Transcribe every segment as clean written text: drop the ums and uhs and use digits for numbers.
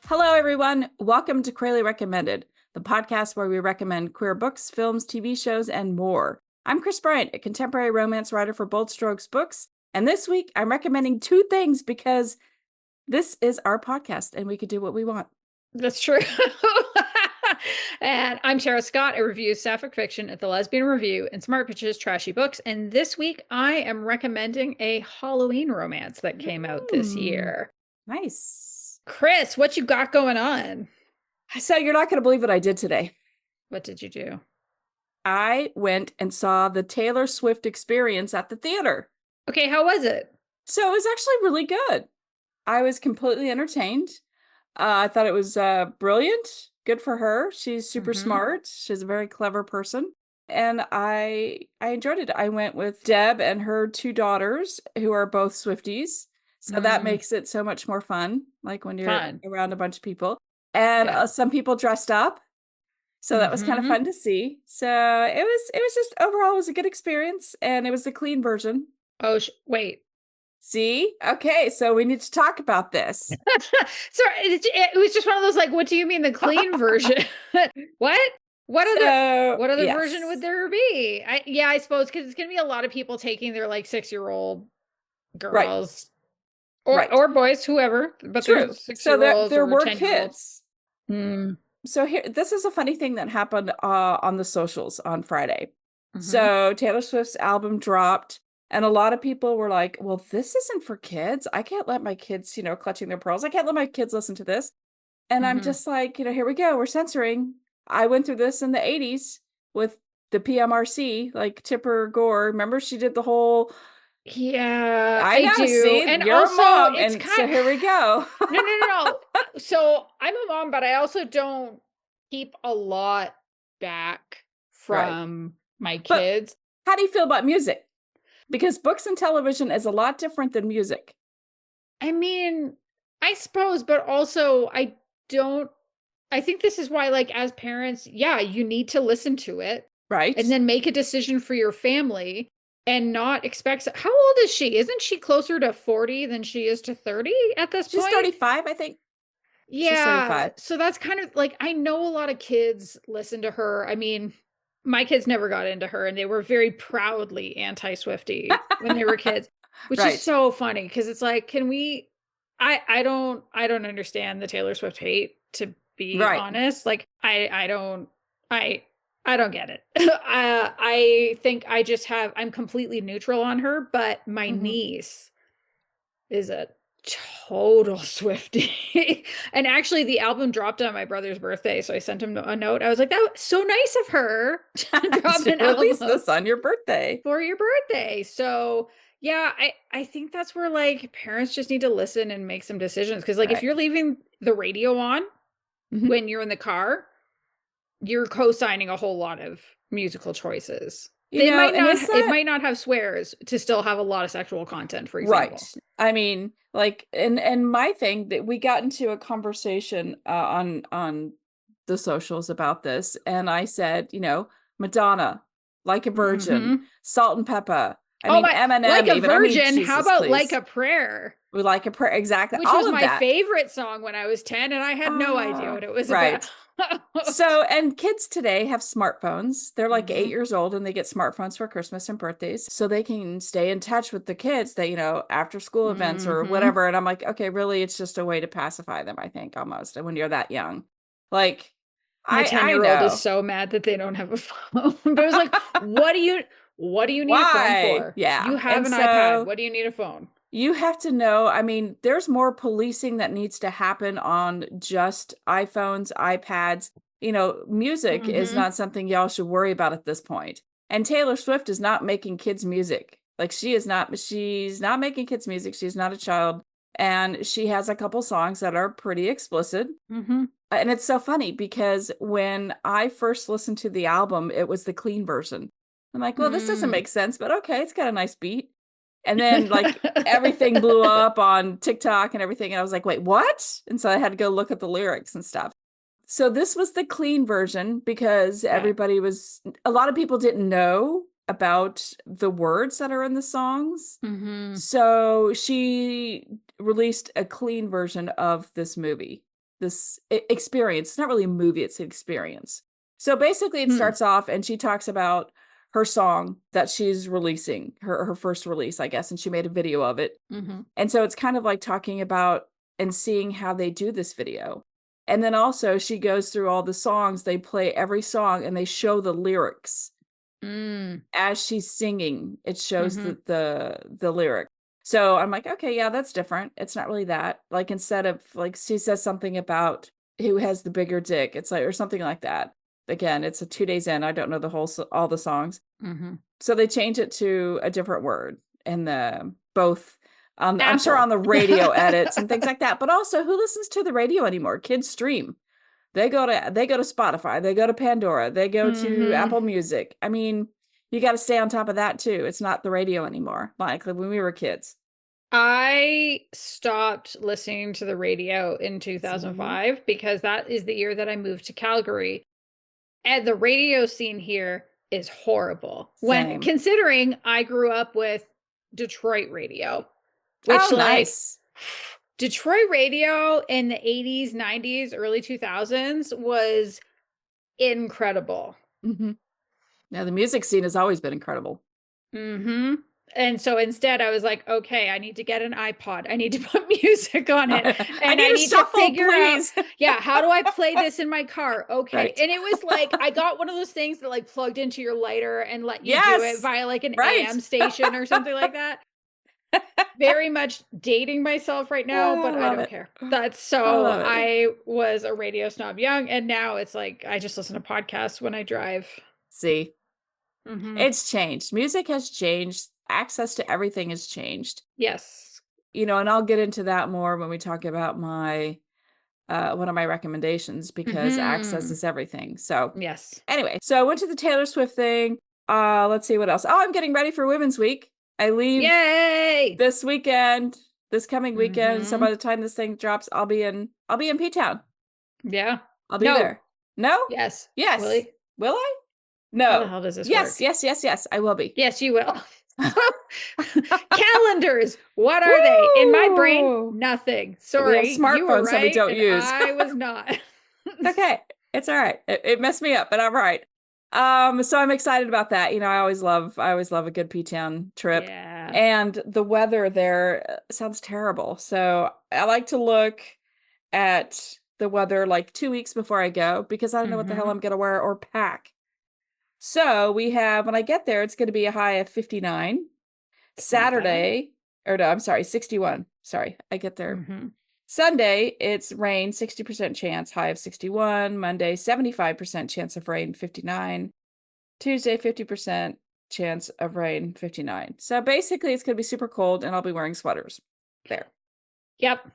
Hello, everyone. Welcome to Queerly Recommended, the podcast where we recommend queer books, films, TV shows, and more. I'm Kris Bryant, a contemporary romance writer for Bold Strokes Books, and this week I'm recommending two things because this is our podcast and we could do what we want. That's true. And I'm Tara Scott. I review sapphic fiction at the Lesbian Review and Smart Bitches Trashy Books. And this week I am recommending a Halloween romance that came out this year. Nice. Kris, what you got going on? So you're not going to believe what I did today. What did you do? I went and saw the Taylor Swift Experience at the theater. Okay, how was it? So it was actually really good. I was completely entertained. I thought it was brilliant. Good for her. She's super smart. She's a very clever person. And I enjoyed it. I went with Deb and her two daughters, who are both Swifties. So that makes it so much more fun, like when you're around a bunch of people. And some people dressed up. So that was kind of fun to see. So it was just overall, it was a good experience. And it was the clean version. Oh, wait. See? Okay, so we need to talk about this. Sorry, it was just one of those, like, what do you mean the clean version? What? What other version would there be? I suppose because it's going to be a lot of people taking their, like, 6-year-old girls or boys, whoever. But true. So there were kids. So here, this is a funny thing that happened on the socials on Friday. So Taylor Swift's album dropped. And a lot of people were like, well, this isn't for kids. I can't let my kids, clutching their pearls. I can't let my kids listen to this. And I'm just like, here we go. We're censoring. I went through this in the 80s with the PMRC, like Tipper Gore. Remember, she did the whole. Yeah, I know, do. See, and you're also, a mom. And so here we go. No. So I'm a mom, but I also don't keep a lot back from my kids. But how do you feel about music? Because books and television is a lot different than music. I mean, I suppose, but also I think this is why, like, as parents, you need to listen to it. Right. And then make a decision for your family and not expect. How old is she? Isn't she closer to 40 than she is to 30 at this point? She's 35, I think. Yeah. So that's kind of like, I know a lot of kids listen to her. I mean, my kids never got into her, and they were very proudly anti-Swiftie when they were kids, which is so funny because it's like, can we? I don't understand the Taylor Swift hate, to be honest. Like, I don't get it. I think I'm completely neutral on her, but my niece is a total Swiftie. And actually the album dropped on my brother's birthday, so I sent him a note. I was like, that was so nice of her to drop an release this on your birthday. For your birthday. So yeah, I think that's where, like, parents just need to listen and make some decisions. Because, like, if you're leaving the radio on when you're in the car, you're co-signing a whole lot of musical choices. It might not have swears to still have a lot of sexual content, for example. Right. I mean, like, and my thing that we got into a conversation on the socials about this, and I said, Madonna, Like a Virgin, Salt and Pepper. Eminem, Like a Virgin. Jesus, how about please. Like a Prayer? We Like a Prayer, exactly. Which was my favorite song when I was 10, and I had no idea what it was about. So, and kids today have smartphones. They're like 8 years old, and they get smartphones for Christmas and birthdays, so they can stay in touch with the kids that, after school events or whatever. And I'm like, okay, really, it's just a way to pacify them, I think, almost, when you're that young. Like, my 10-year-old is so mad that they don't have a phone. But I was like, what do you need a phone for? Yeah. You have an iPad. What do you need a phone? You have to know, there's more policing that needs to happen on just iPhones, iPads. Music is not something y'all should worry about at this point. And Taylor Swift is not making kids music. Like, she's not making kids music. She's not a child. And she has a couple songs that are pretty explicit. And it's so funny because when I first listened to the album, it was the clean version. I'm like, well, this doesn't make sense, but okay, it's got a nice beat. And then, like, everything blew up on TikTok and everything. And I was like, wait, what? And so I had to go look at the lyrics and stuff. So this was the clean version because a lot of people didn't know about the words that are in the songs. Mm-hmm. So she released a clean version of this movie, this experience. It's not really a movie, it's an experience. So basically it starts off and she talks about her song that she's releasing, her first release, I guess, and she made a video of it. Mm-hmm. And so it's kind of like talking about and seeing how they do this video. And then also she goes through all the songs, they play every song and they show the lyrics. As she's singing, it shows the lyric. So I'm like, okay, yeah, that's different. It's not really that. Like instead of like she says something about who has the bigger dick, it's like or something like that. Again, it's a 2 days in. I don't know the whole all the songs. So they change it to a different word in the both I'm sure on the radio edits and things like that. But also, who listens to the radio anymore? Kids stream. They go to Spotify, they go to Pandora, they go to Apple Music. I mean, you got to stay on top of that too. It's not the radio anymore, like when we were kids. I stopped listening to the radio in 2005 because that is the year that I moved to Calgary. And the radio scene here is horrible. When considering I grew up with Detroit radio, which nice. Detroit radio in the 80s, 90s, early 2000s was incredible. Now the music scene has always been incredible. And so instead I was like, okay, I need to get an iPod. I need to put music on it. And I need to figure out, how do I play this in my car? Okay. Right. And it was like, I got one of those things that like plugged into your lighter and let you do it via like an AM station or something like that. Very much dating myself right now, but I don't care. That's so I was a radio snob young, and now it's like I just listen to podcasts when I drive. See, it's changed. Music has changed. Access to everything has changed. Yes. You know, and I'll get into that more when we talk about my one of my recommendations, because access is everything. So yes. Anyway, so I went to the Taylor Swift thing. Let's see what else. Oh, I'm getting ready for Women's Week. I leave this weekend, this coming weekend. So by the time this thing drops, I'll be in P-Town. Yeah. I'll be there. No? Yes. Yes. Will I? No. How the hell does this work? Yes. I will be. Yes, you will. Calendars. What are they? In my brain, nothing. Sorry. We have smartphones that we don't use. I was not. Okay. It's all right. It messed me up, but I'm right. So I'm excited about that. You know, I always love a good P-Town trip. Yeah. And the weather there sounds terrible. So I like to look at the weather like 2 weeks before I go, because I don't know what the hell I'm going to wear or pack. So we have, when I get there, it's going to be a high of 59. Saturday, or no, I'm sorry, 61. Sorry, I get there. Sunday, it's rain, 60% chance, high of 61. Monday, 75% chance of rain, 59. Tuesday, 50% chance of rain, 59. So basically, it's going to be super cold, and I'll be wearing sweaters there. Yep.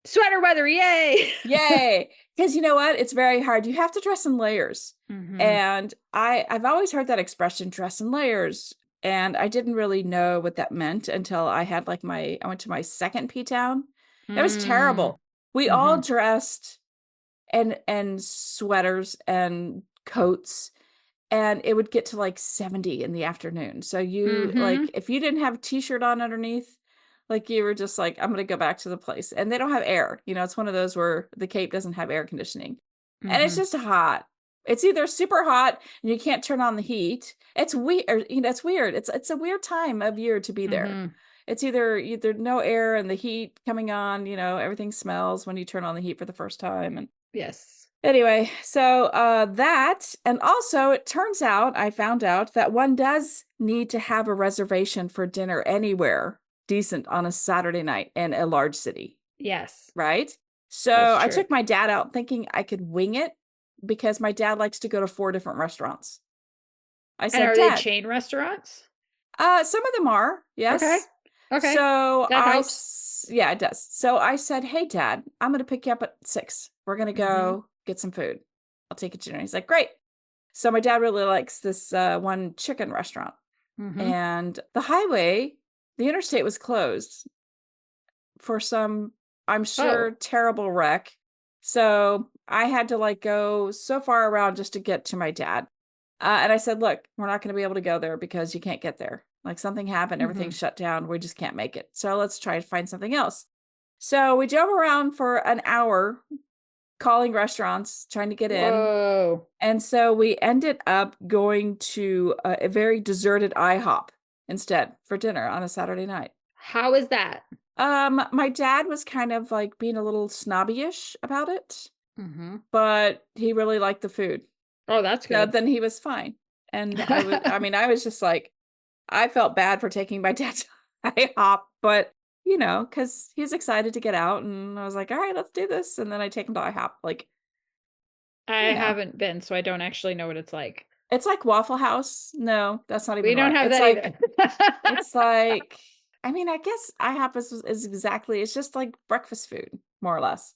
Sweater weather, yay! Yay! Because you know what? It's very hard. You have to dress in layers. And I've always heard that expression, dress in layers. And I didn't really know what that meant until I had like I went to my second P-Town. It was terrible. We all dressed and sweaters and coats, and it would get to like 70 in the afternoon. So you like, if you didn't have a t-shirt on underneath, like you were just like, I'm going to go back to the place. And they don't have air. You know, it's one of those where the Cape doesn't have air conditioning. And it's just hot. It's either super hot and you can't turn on the heat. It's weird. You know, it's weird. It's a weird time of year to be there. It's either no air and the heat coming on, you know, everything smells when you turn on the heat for the first time. And yes. Anyway, so that, and also it turns out, I found out that one does need to have a reservation for dinner anywhere decent on a Saturday night in a large city. Yes. Right? So I took my dad out thinking I could wing it, because my dad likes to go to 4 different restaurants. I said, and are they chain restaurants? Some of them are, yes. Okay. So that helps. Yeah, it does. So I said, hey, Dad, I'm going to pick you up at 6. We're going to go get some food. I'll take you to dinner. He's like, great. So my dad really likes this one chicken restaurant. And the highway, the interstate was closed for some, I'm sure, terrible wreck. So I had to like go so far around just to get to my dad. And I said, look, we're not going to be able to go there because you can't get there. Like something happened, Mm-hmm. everything's shut down. We just can't make it. So let's try to find something else. So we drove around for an hour calling restaurants, trying to get in. Whoa. And so we ended up going to a very deserted IHOP instead for dinner on a Saturday night. How is that? My dad was kind of like being a little snobby-ish about it, Mm-hmm. but he really liked the food. Oh, that's So good. then he was fine. And I was just like, I felt bad for taking my dad to IHOP, but because he's excited to get out, and I was like, all right, let's do this. And then I take him to IHOP, like, I you know, haven't been, so I don't actually know what it's like. it's like Waffle House. No, that's not We even don't right. have that either. It's like, I guess IHOP is exactly, it's just like breakfast food, more or less.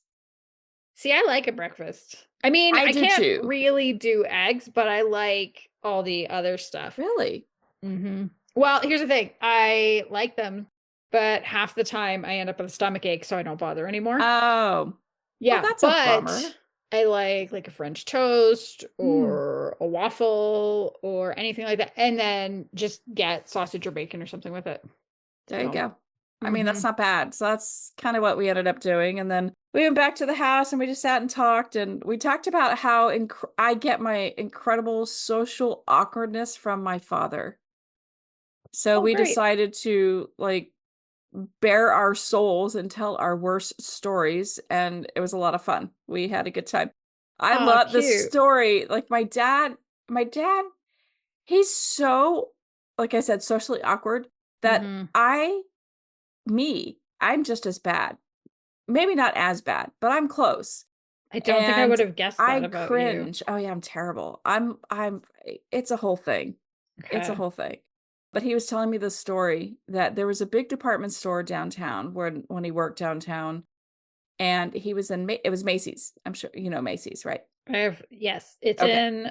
See, I like a breakfast. I mean, I I do can't too. really do eggs, but I like all the other stuff. Really? Mm-hmm. Well, here's the thing. I like them, but half the time I end up with a stomach ache, so I don't bother anymore. Oh, well, Yeah, that's a bummer. but I like a French toast Mm, or a waffle or anything like that, and then just get sausage or bacon or something with it. there you So, go. mm-hmm. That's not bad. So that's kind of what we ended up doing. And then we went back to the house and we just sat and talked. And we talked about how I get my incredible social awkwardness from my father. So Oh, we great. decided to like bare our souls and tell our worst stories. And it was a lot of fun. We had a good time. I Oh, love the cute. story. Like my dad, he's so, like I said, socially awkward that Mm-hmm. I'm just as bad. Maybe not as bad, but I'm close. I don't think I would And have guessed that I about you. cringe. Oh yeah, I'm terrible. It's a whole thing. It's a Okay. whole thing. But he was telling me the story that there was a big department store downtown when he worked downtown, and he was it was Macy's. I'm sure you know Macy's, right? Yes, it's Okay. in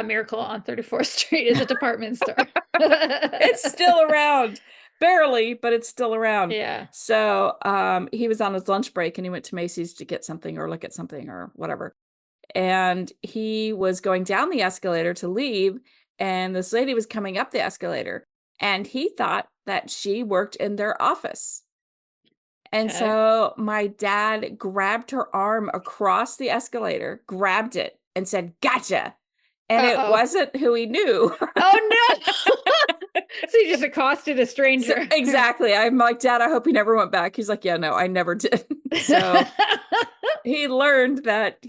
Miracle on 34th Street is a department store. It's still around. Barely, but it's still around. Yeah. So, he was on his lunch break and he went to Macy's to get something or look at something or whatever. And he was going down the escalator to leave, and this lady was coming up the escalator, and he thought that she worked in their office. And Okay. so my dad grabbed her arm across the escalator, grabbed it, and said, "Gotcha." And it Uh-oh. wasn't who he knew. Oh no. So you just accosted a So, stranger. exactly. I'm like, Dad, I hope he never went back. He's like, yeah, no, I never did. So he learned that,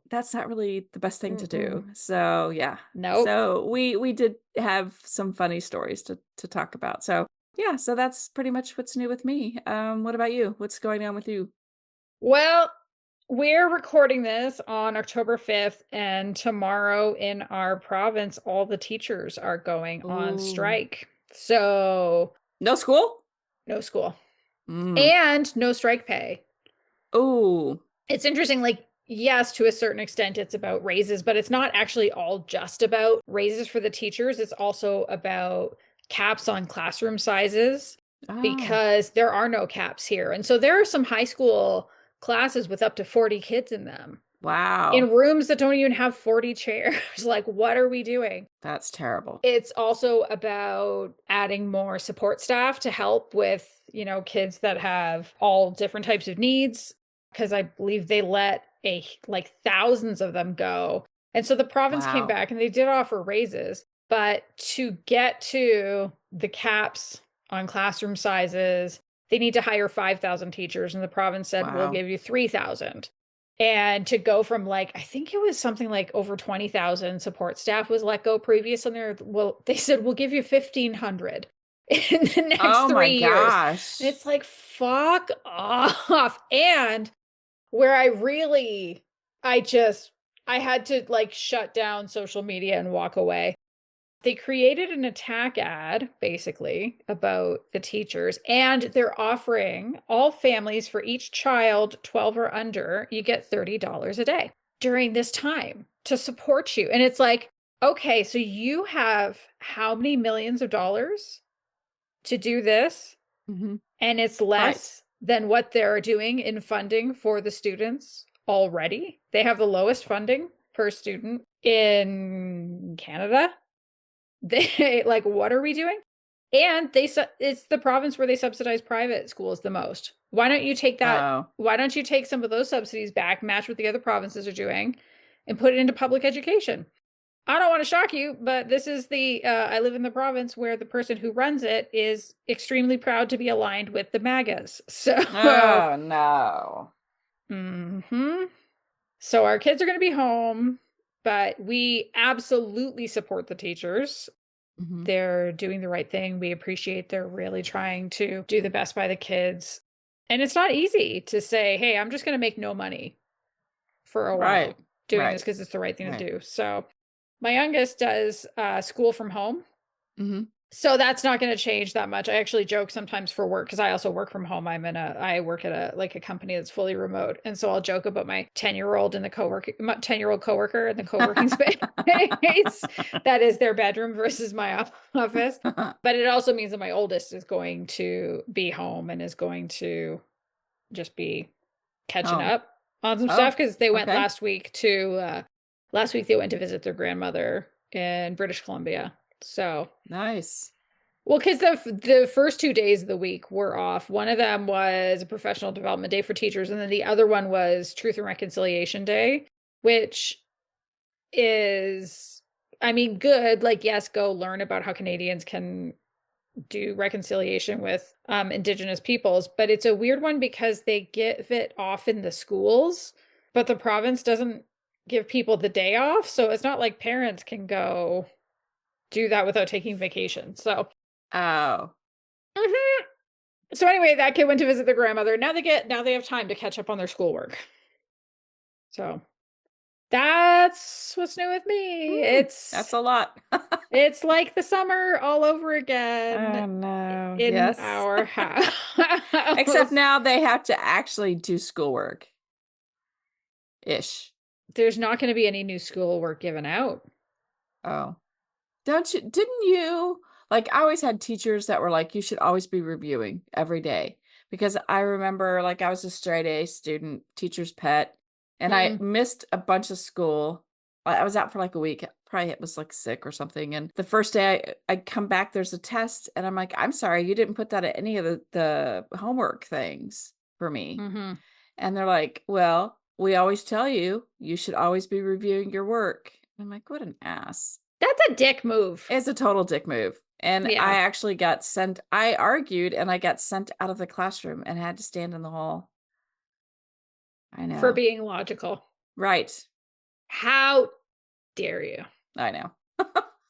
that's not really the best thing to do. Mm-mm. So yeah. Nope. So we did have some funny stories to talk about. So yeah, so that's pretty much what's new with me. What about you? What's going on with you? Well, we're recording this on October 5th, and tomorrow in our province, all the teachers are going on Ooh. strike. So, No school? no school Mm. and no strike pay. Ooh. It's interesting, like, yes, to a certain extent, it's about raises, but it's not actually all just about raises for the teachers. It's also about caps on classroom sizes Oh, because there are no caps here. And so there are some high school classes with up to 40 kids in them in wow. rooms that don't even have 40 chairs. Like, what are we doing? That's terrible. It's also about adding more support staff to help with, kids that have all different types of needs, because I believe they let like thousands of them go. And so the province came Wow. back and they did offer raises, but to get to the caps on classroom sizes, they need to hire 5,000 teachers, and the province said, "We'll Wow. give you 3,000." And to go from like, I think it was something like over 20,000 support staff was let go previous, and they said, "We'll give you 1,500 in the next Oh my 3 years." And gosh. it's like, fuck off. And where I had to like shut down social media and walk away. They created an attack ad basically about the teachers, and they're offering all families for each child 12 or under, you get $30 a day during this time to support you. And it's like, okay, so you have how many millions of dollars to do this? Hmm. And it's Right. less than what they're doing in funding for the students already. They have the lowest funding per student in Canada. They like, what are we doing? And it's the province where they subsidize private schools the most. Why don't you take that? Oh, Why don't you take some of those subsidies back, match what the other provinces are doing, and put it into public education? I don't want to shock you, but this is I live in the province where the person who runs it is extremely proud to be aligned with the MAGAs. So, oh no. mhm. So our kids are going to be home, but we absolutely support the teachers. Mhm. They're doing the right thing. We appreciate they're really trying to do the best by the kids. And it's not easy to say, hey, I'm just going to make no money for a Right, while doing this right, because it's the right thing to right. do. So my youngest does school from home. Mhm. So that's not going to change that much. I actually joke sometimes for work because I also work from home. I work at a company that's fully remote. And so I'll joke about my 10-year-old in the my 10-year-old coworker in the co-working space. That is their bedroom versus my office. But it also means that my oldest is going to be home and is going to just be catching Oh, up on some oh, stuff because they went okay. last week they went to visit their grandmother in British Columbia. So Nice. well, because the first 2 days of the week were off. One of them was a professional development day for teachers, and then the other one was Truth and Reconciliation Day, which is, I mean, good. Like, yes, go learn about how Canadians can do reconciliation with Indigenous peoples, but it's a weird one because they give it off in the schools, but the province doesn't give people the day off, so it's not like parents can go do that without taking vacation. So. Oh. Mhm. So anyway, that kid went to visit their grandmother. Now they have time to catch up on their schoolwork. So that's what's new with me. That's a lot. It's like the summer all over again Oh no. in Yes. our house. Except now they have to actually do schoolwork ish. There's not going to be any new schoolwork given out. Oh. Didn't you like I always had teachers that were like you should always be reviewing every day because I remember like I was a straight A student, teacher's pet, and I Mm. missed a bunch of school. I was out for like a week. Probably it was like sick or something. And the first day I come back, there's a test, and I'm like, I'm sorry, you didn't put that at any of the homework things for me. Mm-hmm. And they're like, well, we always tell you you should always be reviewing your work. I'm like, what an ass. That's a dick move. It's a total dick move. And I Yeah. actually got sent, I argued and I got sent out of the classroom and had to stand in the hall. I For know. being logical. Right. How dare you? I know.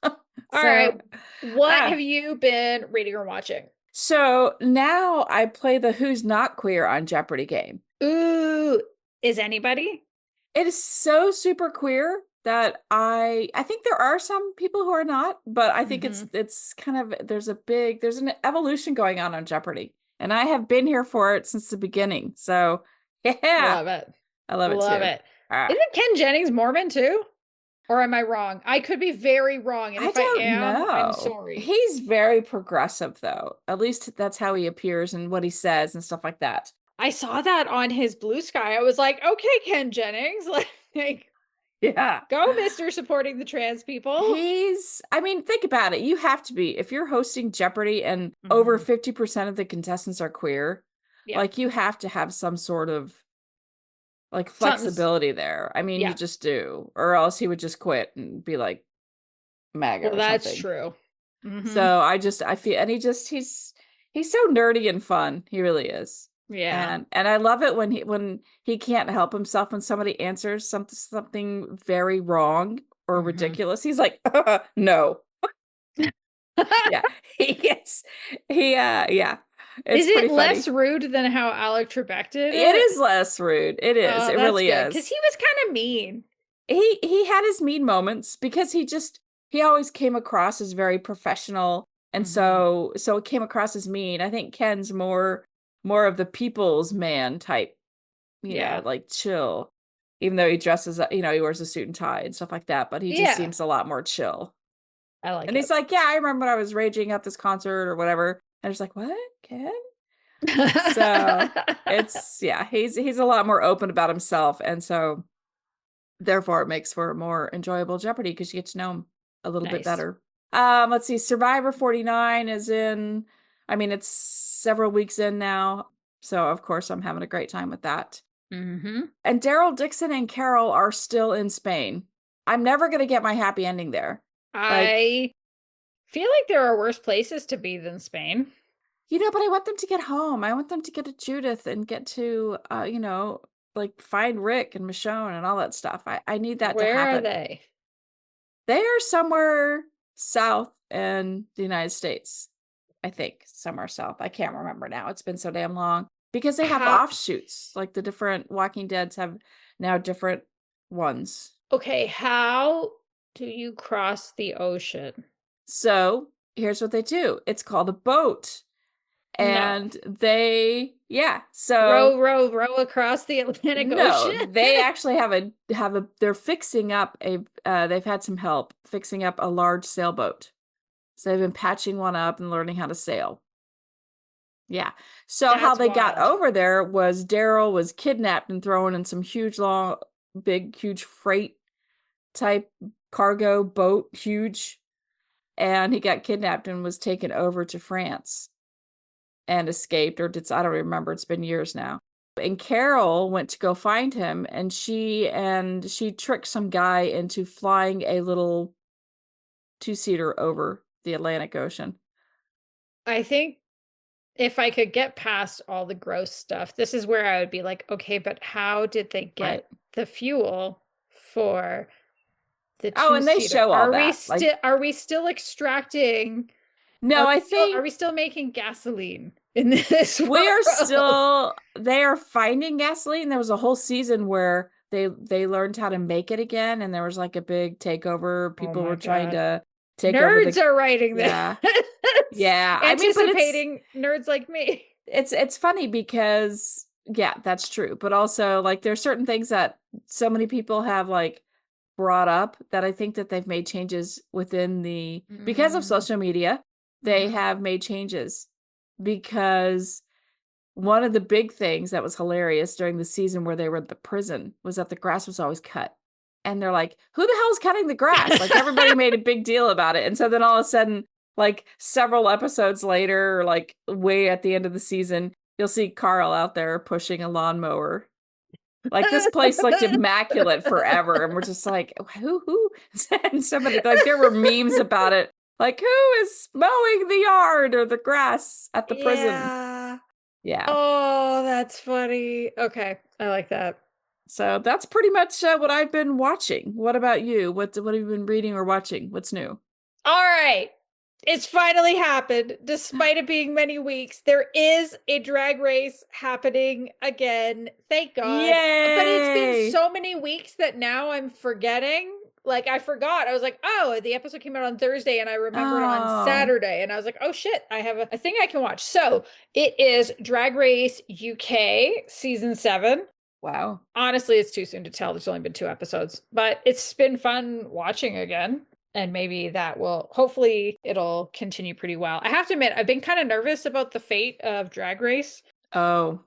All right. So, What ah, have you been reading or watching? so now I play the Who's Not Queer on Jeopardy game. Ooh, is anybody? It is so super queer that I think there are some people who are not, but I think Mm-hmm. it's kind of there's an evolution going on Jeopardy. And I have been here for it since the beginning. So, yeah, Love it. I love it Love too. it. Ah, Isn't Ken Jennings Mormon too? Or am I wrong? I could be very wrong. And I if I don't am, I'm know. sorry. He's very progressive though. At least that's how he appears and what he says and stuff like that. I saw that on his Blue Sky. I was like, okay, Ken Jennings, like Yeah. go, Mr. Supporting the trans people. I mean, think about it. You have to be, if you're hosting Jeopardy and over Mm-hmm. 50% of the contestants are queer, Yeah. like you have to have some sort of like Something's flexibility there. I mean, you yeah. just do, or else he would just quit and be like MAGA Well, or that's something. true. Mm-hmm. So I feel, and he's so nerdy and fun. He really is. Yeah. And I love it when he can't help himself when somebody answers something very wrong or Mm-hmm. ridiculous. He's like, no. Yeah. He gets yeah. Is It's it pretty less funny. rude than how Alec Trebek did It it? is less rude. It is. Oh, It that's really good. Because is. he was kind of mean. He had his mean moments because he always came across as very professional, and Mm-hmm. so it came across as mean. I think Ken's more of the people's man type, Yeah. like chill. Even though he dresses he wears a suit and tie and stuff like that, but he just Yeah. seems a lot more chill. I like And he's it. like, "Yeah, I remember when I was raging at this concert or whatever." And I was like, "What, Ken?" So, it's yeah, he's a lot more open about himself, and so Therefore, it makes for a more enjoyable Jeopardy because you get to know them a little bit Nice. better. Let's see. Survivor 49 is in, I mean, it's several weeks in now. So, of course, I'm having a great time with that. Mm-hmm. And Daryl Dixon and Carol are still in Spain. I'm never going to get my happy ending there. Like, I feel like there are worse places to be than Spain. but I want them to get home. I want them to get to Judith and get to, like find Rick and Michonne and all that stuff. I need that to Where are happen. they? They are somewhere south in the United States. I think somewhere south. I can't remember now. It's been so damn long because they have offshoots. Like the different Walking Deads have now different ones. Okay, how do you cross the ocean? So here's what they do. It's called a boat. No. And so Row across the Atlantic no, Ocean? they actually they're fixing up they've had some help fixing up a large sailboat. So they've been patching one up and learning how to sail. Yeah. So That's how they got wild. over there was Daryl was kidnapped and thrown in some huge freight type cargo boat, huge, and he got kidnapped and was taken over to France and escaped, I don't remember, it's been years now. And Carol went to go find him, and she tricked some guy into flying a little two-seater over the Atlantic Ocean. I think if I could get past all the gross stuff, this is where I would be like, okay, but how did they get the fuel for the two-seater? And they show all that. Are we still extracting? No, are we still making gasoline in this world? They are finding gasoline. There was a whole season where they learned how to make it again, and there was like a big takeover. People were trying to take over. Nerds are writing this. Yeah. Anticipating nerds like me. It's funny because that's true. But also like there's certain things that so many people have like brought up that I think that they've made changes within because of social media. They have made changes because one of the big things that was hilarious during the season where they were at the prison was that the grass was always cut. And they're like, who the hell is cutting the grass? Like everybody made a big deal about it. And so then all of a sudden, like several episodes later, or like way at the end of the season, you'll see Carl out there pushing a lawnmower. Like this place looked immaculate forever. And we're just like, who? And somebody, like there were memes about it. Like, who is mowing the yard or the grass at the prison? Yeah. Oh, that's funny. Okay. I like that. So that's pretty much what I've been watching. What about you? What have you been reading or watching? What's new? All right. It's finally happened. Despite it being many weeks, there is a drag race happening again. Thank God. Yay! But it's been so many weeks that now I'm forgetting. Like I forgot. I was like, oh, the episode came out on Thursday and I remembered on Saturday. And I was like, oh shit, I have a thing I can watch. So it is Drag Race UK season 7. Wow. Honestly, it's too soon to tell. There's only been 2 episodes, but it's been fun watching again. And maybe hopefully it'll continue pretty well. I have to admit, I've been kind of nervous about the fate of Drag Race. Oh.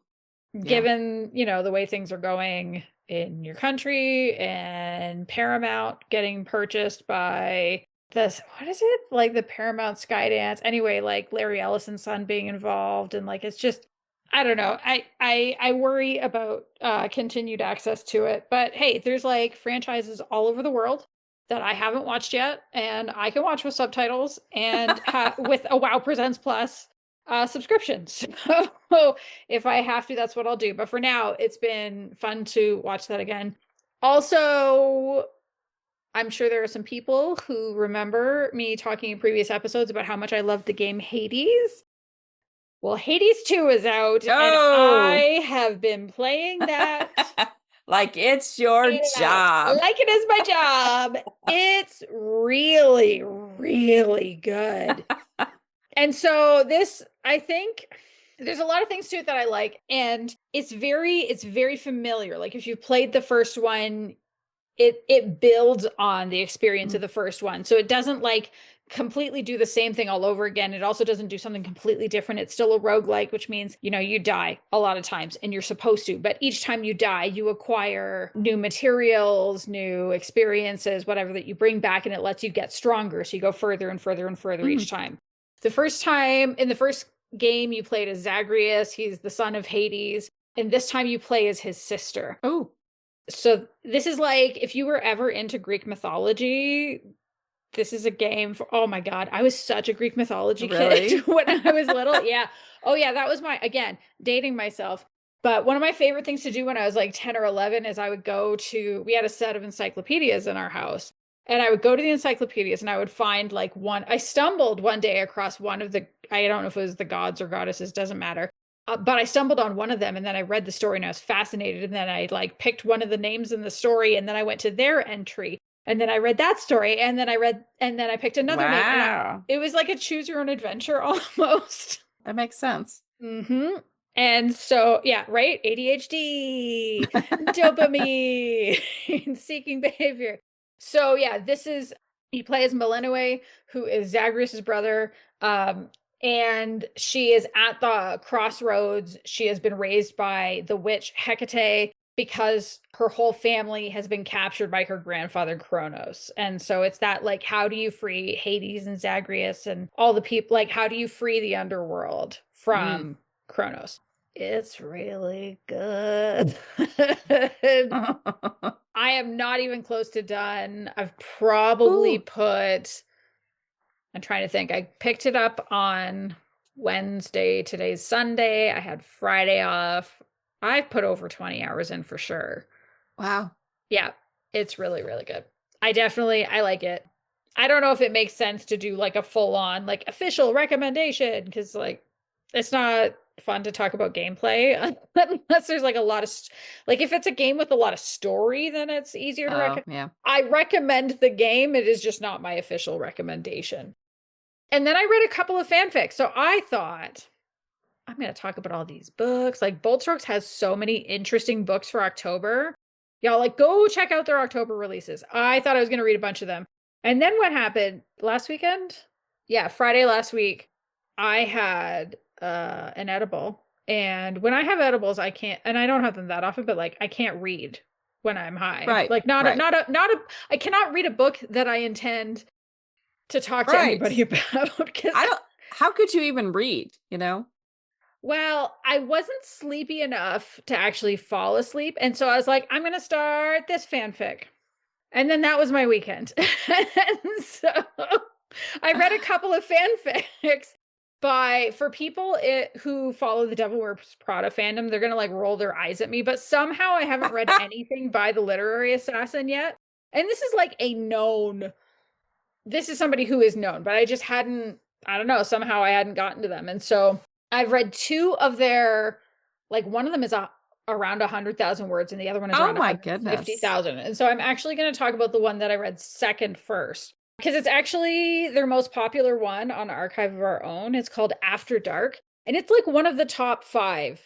Given, the way things are going in your country and Paramount getting purchased by what is it? Like the Paramount Skydance. Anyway, like Larry Ellison's son being involved. And like, it's just, I don't know. I worry about continued access to it. But hey, there's like franchises all over the world that I haven't watched yet, and I can watch with subtitles and with a WoW Presents Plus subscription. So if I have to, that's what I'll do. But for now, it's been fun to watch that again. Also, I'm sure there are some people who remember me talking in previous episodes about how much I loved the game Hades. Well, Hades 2 is out, and I have been playing that. Like it's your job. Like it is my job. It's really, really good. And so I think there's a lot of things to it that I like. And it's very familiar. Like if you've played the first one, it builds on the experience of the first one. So it doesn't like completely do the same thing all over again. It also doesn't do something completely different. It's still a roguelike, which means, you die a lot of times and you're supposed to. But each time you die, you acquire new materials, new experiences, whatever that you bring back, and it lets you get stronger. So you go further and further and further each time. In the first game, you played as Zagreus. He's the son of Hades. And this time you play as his sister. Oh. So this is like, if you were ever into Greek mythology, this is a game for, oh my God, I was such a Greek mythology kid when I was little. Yeah. Oh yeah, that was again, dating myself. But one of my favorite things to do when I was like 10 or 11 is we had a set of encyclopedias in our house. And I would go to the encyclopedias and I would find I stumbled one day across one of I don't know if it was the gods or goddesses, doesn't matter. But I stumbled on one of them and then I read the story and I was fascinated. And then I picked one of the names in the story and then I went to their entry. And then I read that story, and then I picked another name. And it was like a choose your own adventure almost. That makes sense. Mm-hmm. And so, yeah, right? ADHD, dopamine, seeking behavior. So yeah, you play as Melenue, who is Zagreus' brother. And she is at the crossroads. She has been raised by the witch Hecate, because her whole family has been captured by her grandfather Kronos. And so it's that, how do you free Hades and Zagreus and all the people, how do you free the underworld from Kronos? It's really good. I am not even close to done. I've probably I'm trying to think. I picked it up on Wednesday. Today's Sunday. I had Friday off. I've put over 20 hours in for sure. Wow. Yeah, it's really, really good. I like it. I don't know if it makes sense to do a full on official recommendation, because it's not fun to talk about gameplay unless there's a lot of if it's a game with a lot of story, then it's easier to recommend. Yeah. I recommend the game. It is just not my official recommendation. And then I read a couple of fanfics. So I thought, I'm going to talk about all these books. Bold Strokes has so many interesting books for October. Y'all, go check out their October releases. I thought I was going to read a bunch of them. And then what happened last weekend? Yeah, Friday last week, I had an edible. And when I have edibles, I can't, and I don't have them that often, but I can't read when I'm high. Right. I cannot read a book that I intend to talk to anybody about. How could you even read, Well, I wasn't sleepy enough to actually fall asleep. And so I was like, I'm going to start this fanfic. And then that was my weekend. And so I read a couple of fanfics for people who follow the Devil Wears Prada fandom. They're going to roll their eyes at me. But somehow I haven't read anything by the literary assassin yet. And this is this is somebody who is known, but I just hadn't, I don't know, somehow I hadn't gotten to them. And so I've read two of their, one of them is around 100,000 words and the other one is around 150,000. And so I'm actually going to talk about the one that I read second first, because it's actually their most popular one on Archive of Our Own. It's called After Dark. And it's one of the top 5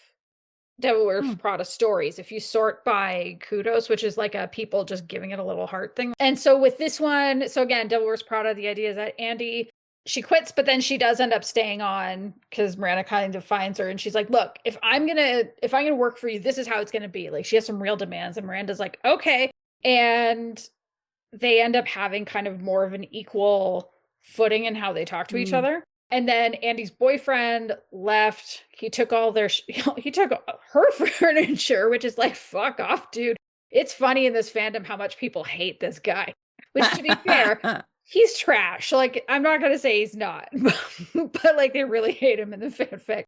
Devil Wears Prada stories, if you sort by kudos, which is a people just giving it a little heart thing. And so with this one, so again, Devil Wears Prada, the idea is that Andy, she quits, but then she does end up staying on because Miranda kind of finds her and she's like, look, if I'm gonna work for you, this is how it's gonna be. She has some real demands, and Miranda's like, okay. And they end up having kind of more of an equal footing in how they talk to each other. And then Andy's boyfriend left. He took he took her furniture, which is fuck off, dude. It's funny in this fandom how much people hate this guy, which, to be fair, he's trash. I'm not going to say he's not, but they really hate him in the fanfic.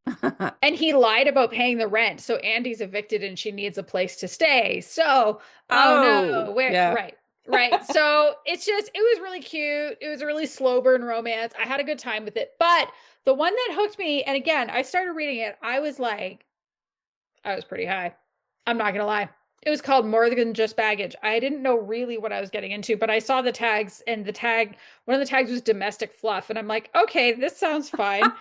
And he lied about paying the rent. So Andy's evicted and she needs a place to stay. So, no, right. Right. So it was really cute. It was a really slow burn romance. I had a good time with it. But the one that hooked me, and again, I started reading it, I was pretty high. I'm not going to lie. It was called More Than Just Baggage. I didn't know really what I was getting into, but I saw the tags, and one of the tags was domestic fluff. And I'm like, okay, this sounds fine.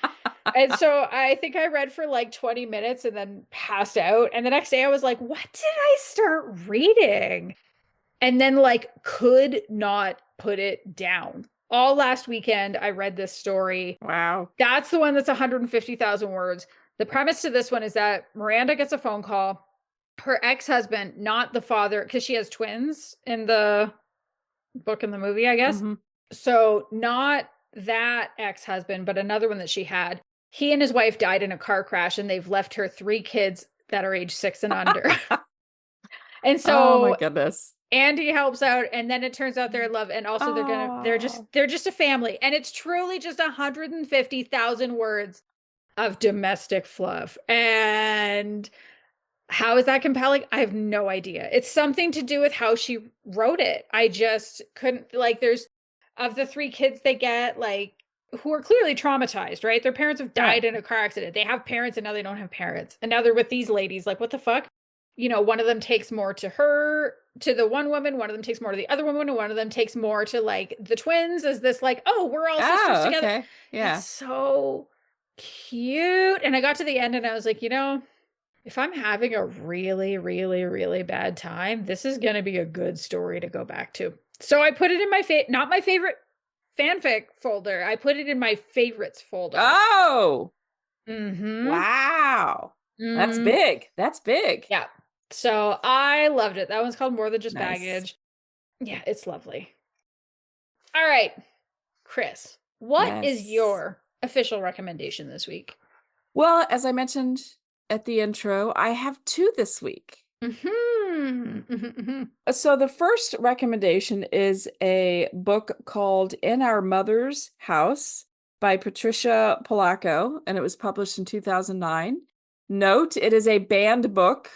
And so I think I read for 20 minutes and then passed out. And the next day I was like, what did I start reading? And then could not put it down. all last weekend, I read this story. Wow. That's the one that's 150,000 words. The premise to this one is that Miranda gets a phone call. Her ex-husband, not the father, because she has twins in the book and the movie, I guess. Mm-hmm. So not that ex-husband, but another one that she had. He and his wife died in a car crash, and they've left her 3 kids that are age 6 and under. And Oh my so goodness. Andy helps out, and then it turns out they're in love, and also they're Oh. just a family, and it's truly just 150,000 words of domestic fluff. And how is that compelling? I have no idea. It's something to do with how she wrote it. I just couldn't, like, there's, of the 3 kids they get, like, who are clearly traumatized, right? Their parents have Right. died in a car accident. They have parents and now they don't have parents. And now they're with these ladies. Like, what the fuck? You know, one of them takes more to her, to the one woman, one of them takes more to the other woman, and one of them takes more to, like, the twins, as this, like, oh, we're all sisters Oh, together. okay. It's Yeah. so cute. And I got to the end and I was like, you know, if I'm having a really, really, really bad time, this is going to be a good story to go back to. So I put it in my not my favorite fanfic folder. I put it in my favorites folder. Oh. Mm-hmm. Wow. That's Mm. big. That's big. Yeah. So I loved it. That one's called More Than Just Nice. Baggage. Yeah, it's lovely. All right, Kris, what is Yes. your official recommendation this week? Well, as I mentioned at the intro, I have 2 this week. Mm-hmm. So the first recommendation is a book called In Our Mother's House by Patricia Polacco, and it was published in 2009. Note, it is a banned book.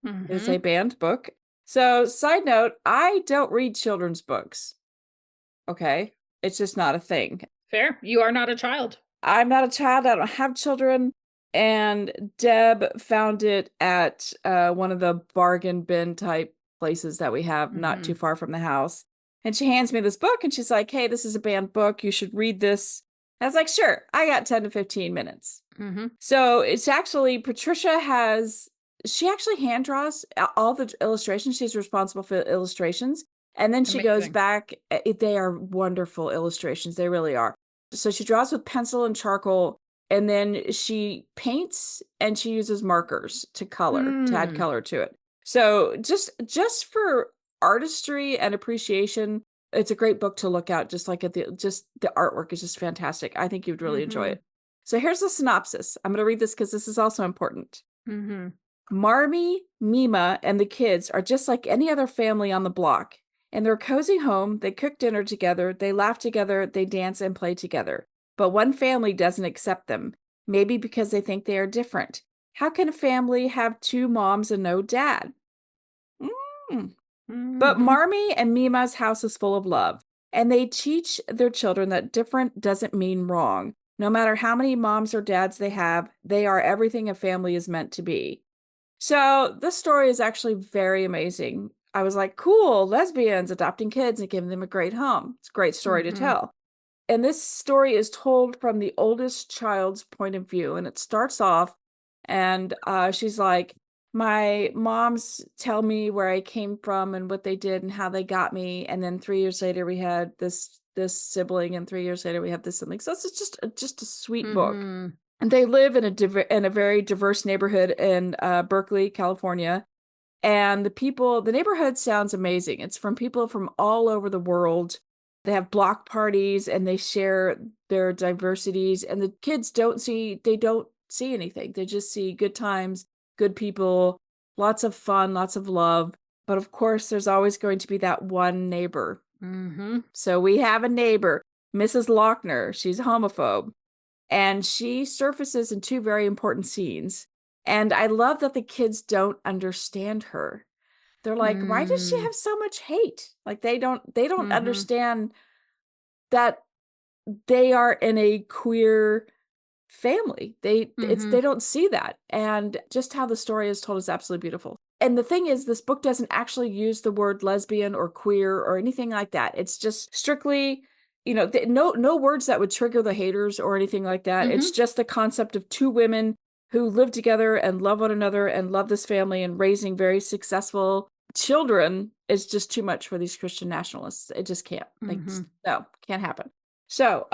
Mm-hmm. It is a banned book. So, side note, I don't read children's books. Okay? It's just not a thing. Fair. You are not a child. I'm not a child. I don't have children. And Deb found it at one of the bargain bin type places that we have not too far from the house. And she hands me this book and she's like, hey, this is a banned book. You should read this. And I was like, sure. I got 10 to 15 minutes. So it's actually, she actually hand draws all the illustrations. She's responsible for illustrations. And then she goes back. They are wonderful illustrations. They really are. So she draws with pencil and charcoal, and then she paints and she uses markers to color, to add color to it. So just for artistry and appreciation, it's a great book to look at. Just like the artwork is just fantastic. I think you'd really enjoy it. So here's the synopsis. I'm going to read this because this is also important. Marmee, Mima, and the kids are just like any other family on the block. In their cozy home, they cook dinner together, they laugh together, they dance and play together. But one family doesn't accept them, maybe because they think they are different. How can a family have 2 moms and no dad? But Marmee and Mima's house is full of love, and they teach their children that different doesn't mean wrong. No matter how many moms or dads they have, they are everything a family is meant to be. So this story is actually very amazing. I was like, cool, lesbians adopting kids and giving them a great home. It's a great story to tell. And this story is told from the oldest child's point of view. And it starts off, and she's like, my moms tell me where I came from and what they did and how they got me. And then 3 years later, we had this sibling, and 3 years later, we have this sibling. So it's just a sweet book. And they live in a very diverse neighborhood in Berkeley, California. And the neighborhood sounds amazing. It's from people from all over the world. They have block parties and they share their diversities. And the kids don't see anything. They just see good times, good people, lots of fun, lots of love. But of course, there's always going to be that one neighbor. So we have a neighbor, Mrs. Lochner. She's a homophobe. And she surfaces in 2 very important scenes. And I love that the kids don't understand her. They're like, why does she have so much hate? Like they don't understand that they are in a queer family. They don't see that. And just how the story is told is absolutely beautiful. And the thing is, this book doesn't actually use the word lesbian or queer or anything like that. It's just strictly, no words that would trigger the haters or anything like that. It's just the concept of 2 women who live together and love one another and love this family, and raising very successful children is just too much for these Christian nationalists. It just can't. No, can't happen. So,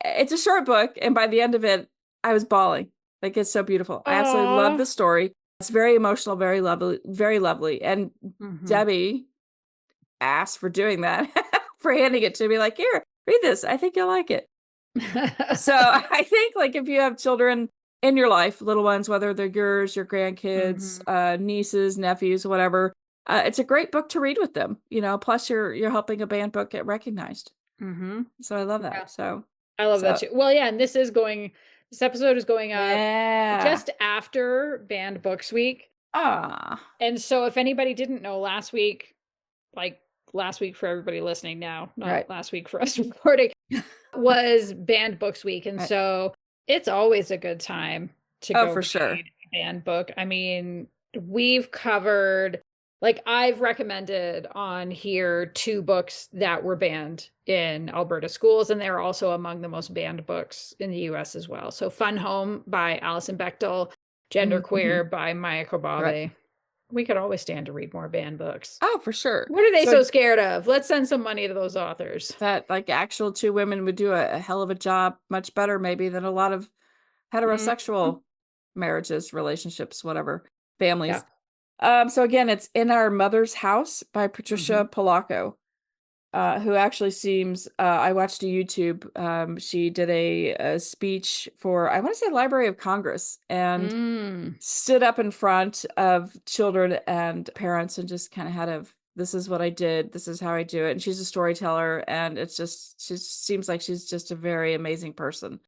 it's a short book, and by the end of it, I was bawling. Like, it's so beautiful. I absolutely love Aw. the story. It's very emotional, very lovely, very lovely. And Mhm. Debbie asked for doing that, for handing it to me, like, here, read this. I think you'll like it. So I think, like, if you have children in your life, little ones, whether they're yours, your grandkids, Mhm. nieces, nephews, whatever, it's a great book to read with them. Plus you're helping a band book get recognized. Mhm. So I love Yeah. that. So I love that so too. Well, yeah, and this episode is going up yeah. just after Banned Books Week. Ah, And so if anybody didn't know like last week for everybody listening now, right. not last week for us recording, was Banned Books Week. And Right. so it's always a good time to Oh, go for read sure. a banned book. I mean, we've covered, like, I've recommended on here 2 books that were banned in Alberta schools, and they're also among the most banned books in the US as well. So Fun Home by Alison Bechtel, Mhm. Genderqueer by Maya Right. Kobabe. We could always stand to read more banned books. Oh, for sure. What are they So so scared of? Let's send some money to those authors. that, like, actual two women would do a hell of a job, much better maybe than a lot of Mhm. heterosexual marriages, relationships, whatever, Yeah. families. So again, it's In Our Mother's House by Patricia Mhm. Polacco, who actually seems, I watched a YouTube, she did a speech for, I want to say, Library of Congress, and Mm. stood up in front of children and parents and just kind of had a, this is what I did, this is how I do it. And she's a storyteller, and she seems like she's just a very amazing person.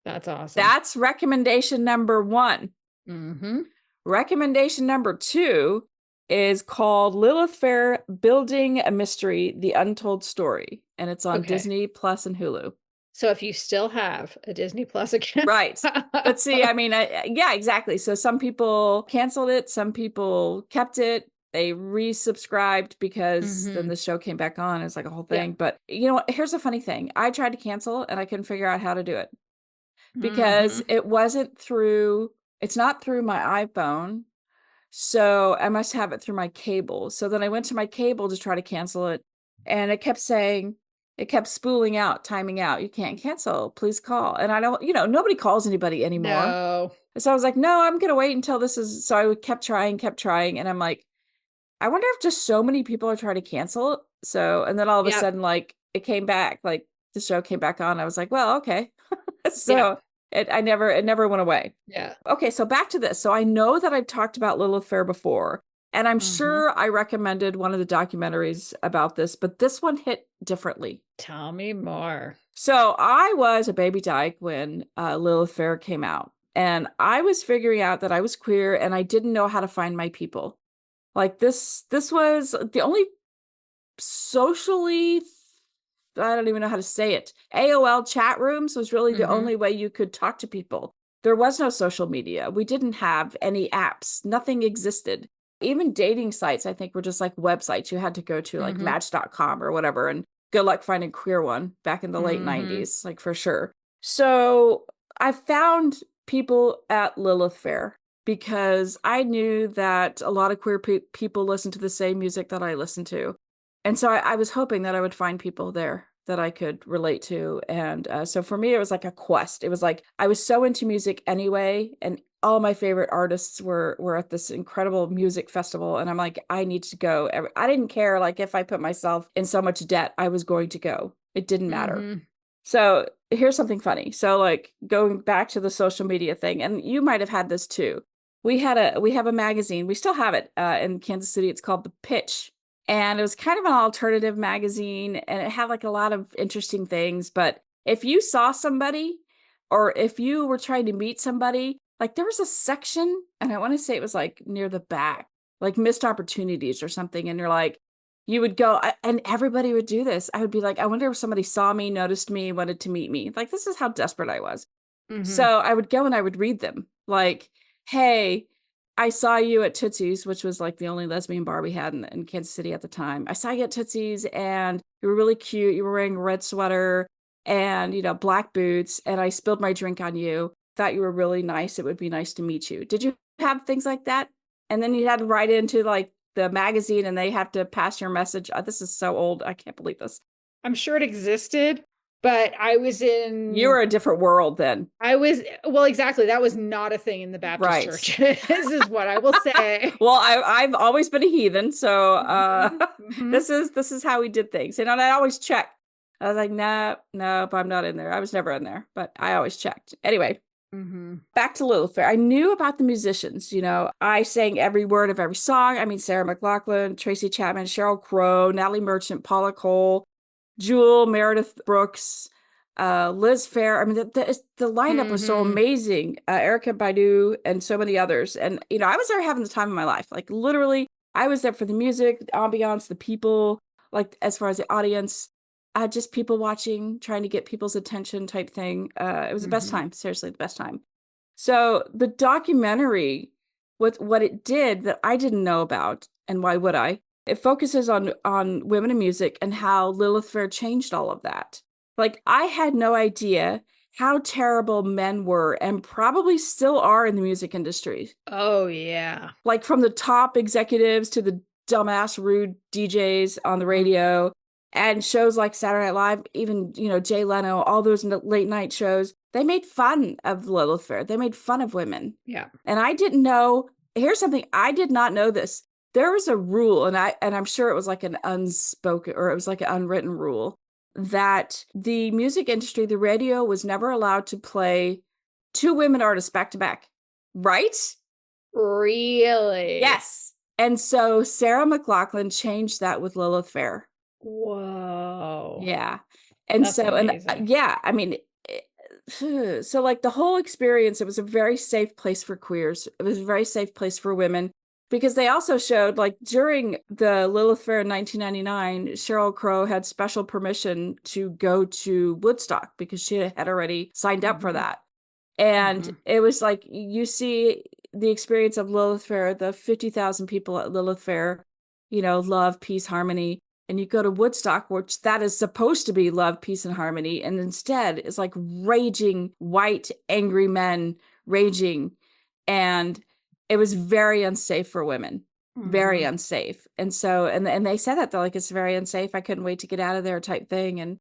That's awesome. That's recommendation number one. Mhm. Recommendation number two is called Lilith Fair Building a Mystery, The Untold Story. And it's on Okay. Disney Plus and Hulu. So if you still have a Disney Plus account. Right. But see, I mean, yeah, exactly. So some people canceled it, some people kept it. They resubscribed because then Mhm. the show came back on. It's like a whole Yeah. thing. But you know what? Here's a funny thing. I tried to cancel and I couldn't figure out how to do it because Mhm. it's not through my iPhone. So I must have it through my cable. So then I went to my cable to try to cancel it, and it kept spooling out, timing out. You can't cancel. Please call. And I don't, nobody calls anybody anymore. No. So I was like, no, I'm gonna wait until this is. So I kept trying, and I'm like, I wonder if just so many people are trying to cancel it. So, and then all of a Yep. sudden, like, it came back, like the show came back on. I was like, well, okay. Yeah. So it never went away. Yeah. Okay, so back to this. So I know that I've talked about Lilith Fair before, and I'm Mhm. sure I recommended one of the documentaries about this, but this one hit differently. Tell me more. So I was a baby dyke when Lilith Fair came out, and I was figuring out that I was queer, and I didn't know how to find my people. Like, this was the only socially, I don't even know how to say it. AOL chat rooms was really the Mhm. only way you could talk to people. There was no social media. We didn't have any apps. Nothing existed. Even dating sites, I think, were just like websites you had to go to, like Mhm. Match.com or whatever. And good luck finding a queer one back in the late Mhm. 90s, like, for sure. So I found people at Lilith Fair because I knew that a lot of queer people listen to the same music that I listen to. And so I was hoping that I would find people there that I could relate to. And so for me, it was like a quest. It was like I was so into music anyway, and all my favorite artists were at this incredible music festival. And I'm like, I need to go. I didn't care, like, if I put myself in so much debt, I was going to go. It didn't matter. Mhm. So here's something funny. So, like, going back to the social media thing, and you might have had this too. We have a magazine. We still have it in Kansas City. It's called The Pitch, and it was kind of an alternative magazine, and it had like a lot of interesting things. But if you saw somebody, or if you were trying to meet somebody, like, there was a section, and I want to say it was like near the back, like missed opportunities or something, and you're like, you would go, and everybody would do this. I would be like, I wonder if somebody saw me, noticed me, wanted to meet me. Like, this is how desperate I was. Mhm. So I would go and I would read them. Like, hey, I saw you at Tootsie's, which was like the only lesbian bar we had in Kansas City at the time. I saw you at Tootsie's, and you were really cute. You were wearing a red sweater and, black boots. And I spilled my drink on you. Thought you were really nice. It would be nice to meet you. Did you have things like that? And then you had to write into like the magazine, and they have to pass your message. This is so old. I can't believe this. I'm sure it existed, but I was You in were a different world then. I was well, exactly. That was not a thing in the Baptist Right. churches, is what I will say. Well, I've always been a heathen, so Mhm. this is how we did things. And I always check. I was like, nope, nope, I'm not in there. I was never in there, but I always checked. Anyway, Mhm. back to Lilith Fair. I knew about the musicians, you know. I sang every word of every song. I mean, Sarah McLachlan, Tracy Chapman, Sheryl Crow, Natalie Merchant, Paula Cole, Jewel, Meredith Brooks, Liz Fair. I mean, the lineup was so Mhm. amazing. Erica Baidu and so many others. And, you know, I was there having the time of my life. Like, literally, I was there for the music, the ambiance, the people, like, as far as the audience, just people watching, trying to get people's attention type thing. It was the best Mhm. time, seriously, the best time. So the documentary, what it did that I didn't know about, and why would I? It focuses on women in music and how Lilith Fair changed all of that. Like I had no idea how terrible men were and probably still are in the music industry. Oh, yeah. Like from the top executives to the dumbass rude DJs on the Mhm. radio and shows like Saturday Night Live, even, you know, Jay Leno, all those late night shows, they made fun of Lilith Fair. They made fun of women. Yeah. And I didn't know, here's something, I did not know this. There was a rule, and I'm sure it was like an unspoken, or it was like an unwritten rule, that the music industry, the radio was never allowed to play two women artists back to back. Right? Really? Yes. And so Sarah McLachlan changed that with Lilith Fair. Whoa. Yeah. And That's so, and amazing. yeah, I mean, so like the whole experience, it was a very safe place for queers. It was a very safe place for women because they also showed like during the Lilith Fair in 1999, Sheryl Crow had special permission to go to Woodstock because she had already signed up for Mhm. that. And Mhm. it was like you see the experience of Lilith Fair, the 50,000 people at Lilith Fair, you know, love, peace, harmony. And you go to Woodstock, which that is supposed to be love, peace, and harmony. And instead it's like raging white, angry men raging. And it was very unsafe for women, very Mhm. unsafe. And so, and they said that they're like, it's very unsafe. I couldn't wait to get out of there type thing. And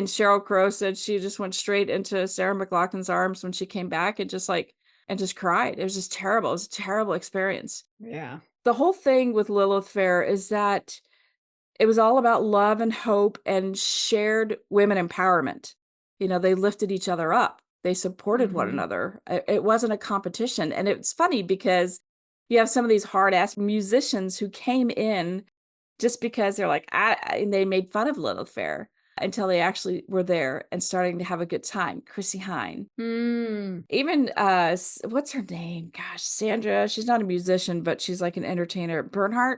Sheryl Crow said she just went straight into Sarah McLachlan's arms when she came back and just like, and just cried. It was just terrible. It was a terrible experience. Yeah. The whole thing with Lilith Fair is that it was all about love and hope and shared women empowerment. You know, they lifted each other up. They supported one Mhm. another. It wasn't a competition. And it's funny because you have some of these hard ass musicians who came in just because they're like, and they made fun of Lilith Fair until they actually were there and starting to have a good time. Chrissy Hine. Mm. Even what's her name? Gosh, Sandra. She's not a musician, but she's like an entertainer. Yeah,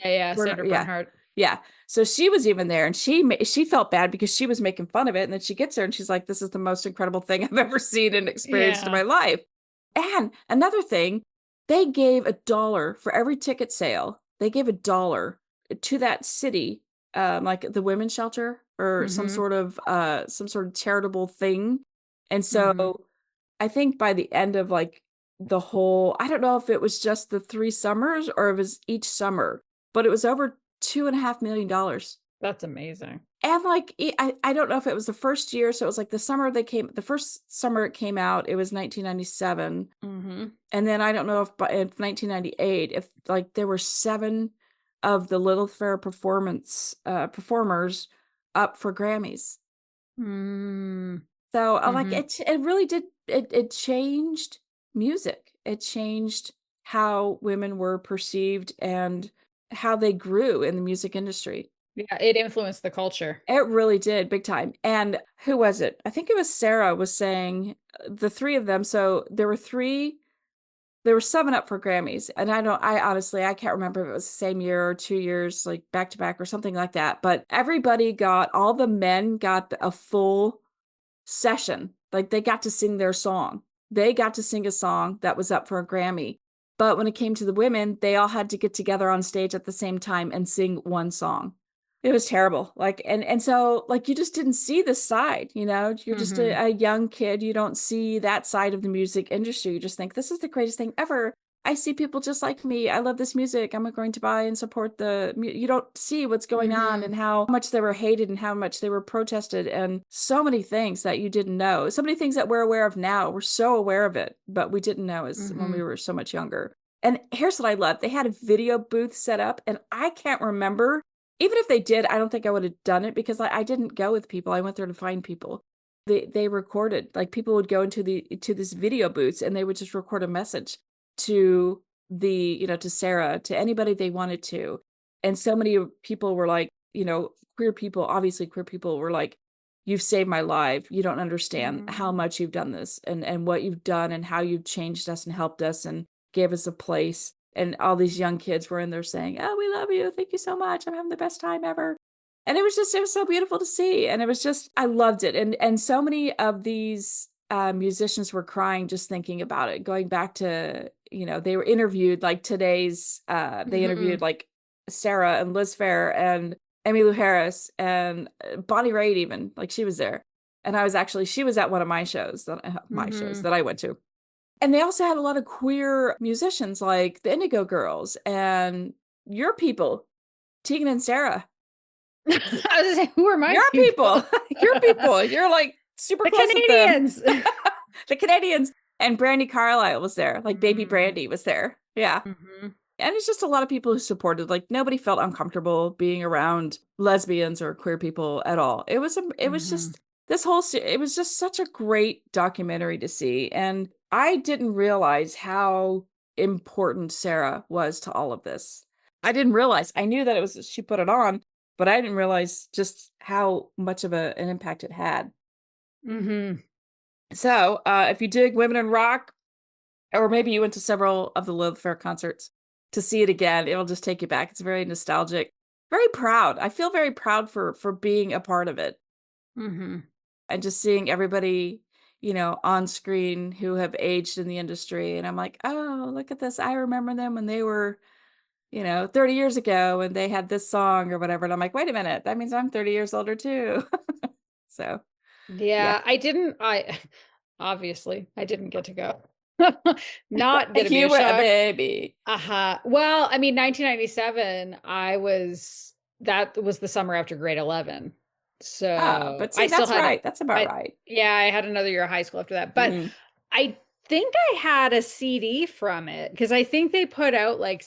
yeah, Sandra Yeah, Bernhardt. yeah. So she was even there, and she felt bad because she was making fun of it, and then she gets there and she's like, "This is the most incredible thing I've ever seen and experienced in Yeah. my life." And another thing, they gave $1 for every ticket sale. They gave $1 to that city, like the women's shelter or Mhm. some sort of charitable thing. And Mhm. so I think by the end of like the whole, I don't know if it was just the 3 summers or it was each summer, but it was over $2.5 million. That's amazing. And like, I don't know if it was the first year. So it was like the first summer it came out, it was 1997. Mhm. And then I don't know if in 1998, if like there were 7 of the Little Fair performers up for Grammys. Mm. So, like, Mhm. it really did it changed music. It changed how women were perceived and how they grew in the music industry. Yeah, it influenced the culture. It really did, big time. And who was it? I think it was Sarah was saying, the 3 of them, so there were 7 up for Grammys, and I honestly, I can't remember if it was the same year or 2 years, like, back to back or something like that, but all the men got a full session. Like they got to sing their song. They got to sing a song that was up for a Grammy. But when it came to the women, they all had to get together on stage at the same time and sing one song. It was terrible. Like and so like you just didn't see this side, you know? You're just Mhm. a young kid, you don't see that side of the music industry. You just think this is the greatest thing ever. I see people just like me. I love this music. I'm going to buy and support you don't see what's going on Mhm. and how much they were hated and how much they were protested and so many things that you didn't know. So many things that we're aware of now. We're so aware of it, but we didn't know as when we Mhm. were so much younger. And here's what I love. They had a video booth set up and I can't remember. Even if they did, I don't think I would have done it because I didn't go with people. I went there to find people. They recorded, like people would go into to this video booths and they would just record a message to to Sarah, to anybody they wanted to. And so many people were like, queer people, obviously queer people were like, you've saved my life. You don't understand how Mm. much you've done this and what you've done and how you've changed us and helped us and gave us a place. And all these young kids were in there saying, "Oh, we love you. Thank you so much. I'm having the best time ever." And it was so beautiful to see. And it was just, I loved it. And so many of these musicians were crying just thinking about it, going back to, they were interviewed like they interviewed Mhm. like Sarah and Liz Fair and Emmylou Harris and Bonnie Raitt even, like she was there. And she was at one of my shows Mhm. that I went to. And they also had a lot of queer musicians like the Indigo Girls and your people, Tegan and Sarah. I was gonna say, who are my Your people? people, your people. You're like super The close with them. Canadians. The Canadians and Brandy Carlisle was there. Like baby Mm. Brandy was there. Yeah. Mhm. And it's just a lot of people who supported. Like nobody felt uncomfortable being around lesbians or queer people at all. It was Mhm. just it was just such a great documentary to see. And I didn't realize how important Sarah was to all of this. I didn't realize. I knew that she put it on, but I didn't realize just how much of an impact it had. Mhm. So, if you dig women in rock, or maybe you went to several of the Lilith Fair concerts to see it again, it'll just take you back. It's very nostalgic, very proud. I feel very proud for being a part of it Mhm. and just seeing everybody, on screen who have aged in the industry. And I'm like, oh, look at this. I remember them when they were, 30 years ago and they had this song or whatever. And I'm like, wait a minute, that means I'm 30 years older too. So, yeah. Yeah, I obviously, I didn't get to go. Not gonna be You a were a shock. baby. Uh-huh. Well, I mean, 1997, that was the summer after grade 11. Ah, So, but I see, still that's had right. That's about I right. yeah, I had another year of high school after that, but Mhm. I think I had a CD from it because I think they put out, like,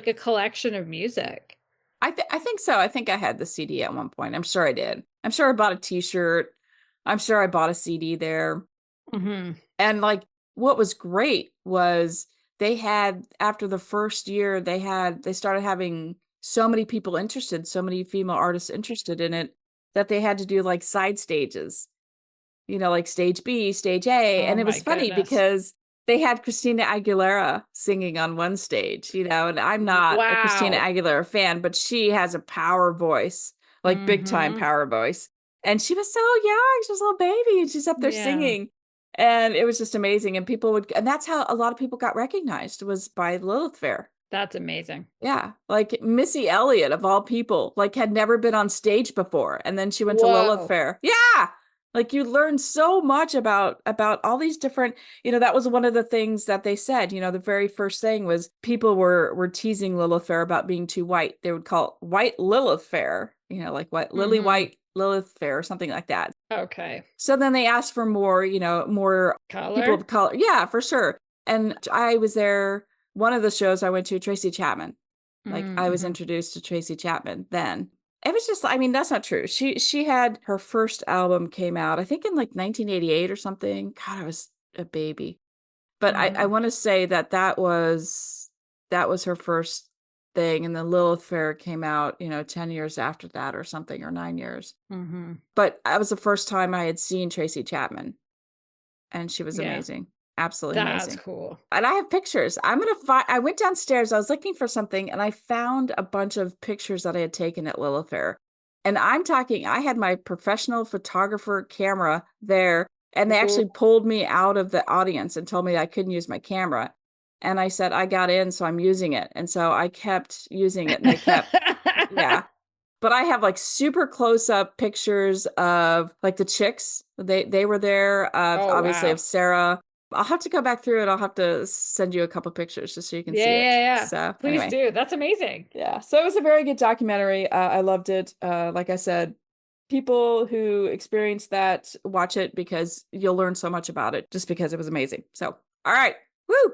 a collection of music. I think so. I think I had the CD at one point. I'm sure I did. I'm sure I bought a t-shirt. I'm sure I bought a CD there. Mhm. And like what was great was after the first year they started having so many people interested, so many female artists interested in it that they had to do like side stages. Like stage B, stage A. Oh And it my was funny goodness. because they had Christina Aguilera singing on one stage, and I'm not a Christina Wow. Aguilera fan, but she has a power voice, like big time Mhm. power voice. And she was so young, she was a little baby, and she's up there Yeah. singing. And it was just amazing. And that's how a lot of people got recognized was by Lilith Fair. That's amazing. Yeah, like Missy Elliott of all people, like had never been on stage before, and then she went to Lilith Whoa. Fair. Yeah, like you learn so much about all these different. That was one of the things that they said. The very first thing was people were teasing Lilith Fair about being too white. They would call it White Lilith Fair. Like what Lily Mhm. White Lilith Fair or something like that. Okay. So then they asked for more people Color? of color. Yeah, for sure. And I was there. One of the shows I went to, Tracy Chapman. Like I was Mhm. introduced to Tracy Chapman then. It was just, I mean, that's not true. She had her first album came out, I think in like 1988 or something. God, I was a baby. But I Mhm. want to say that was her first thing. And then Lilith Fair came out, 10 years after that or something, or 9 years. Mhm. But that was the first time I had seen Tracy Chapman, and she was Yeah. amazing. Absolutely That's amazing. cool. And I have pictures. I went downstairs, I was looking for something, and I found a bunch of pictures that I had taken at Lilith Fair. And I'm talking, I had my professional photographer camera there, and they Cool. actually pulled me out of the audience and told me I couldn't use my camera. And I said, I got in, so I'm using it. And so I kept using it, and they kept, yeah. But I have like super close up pictures of like the chicks. They were there, Oh, obviously, of wow. Sarah, I'll have to go back through it. I'll have to send you a couple pictures just so you can Yeah, see it. yeah, yeah. So Please anyway, do. That's amazing. yeah. So it was a very good documentary. I loved it. Like I said, people who experience that, watch it because you'll learn so much about it just because it was amazing. So, all right. Woo!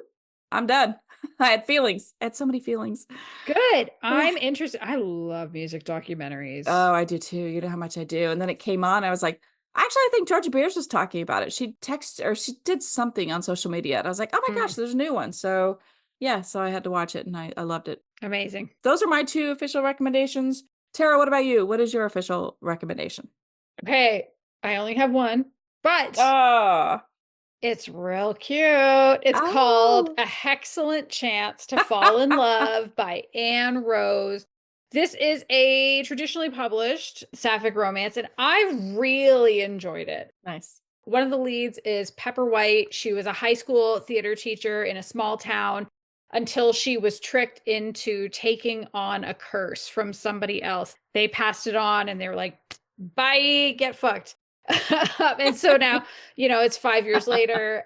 I'm done. I had feelings. I had so many feelings. Good. I'm interested. I love music documentaries. Oh, I do too. You know how much I do. And then it came on. I was like, actually, I think Georgia Beers was talking about it. She texted or she did something on social media. And I was like, oh my gosh, there's a new one. So yeah, so I had to watch it and I loved it. Amazing. Those are my 2 official recommendations. Tara, what about you? What is your official recommendation? Okay. I only have one, but Oh, it's real cute. It's called oh. A Hexcellent Chance to Fall in Love by Anne Rose. This is a traditionally published sapphic romance, and I really enjoyed it. Nice. One of the leads is Pepper White. She was a high school theater teacher in a small town until she was tricked into taking on a curse from somebody else. They passed it on and they were like, bye, get fucked. And so now, it's 5 years later.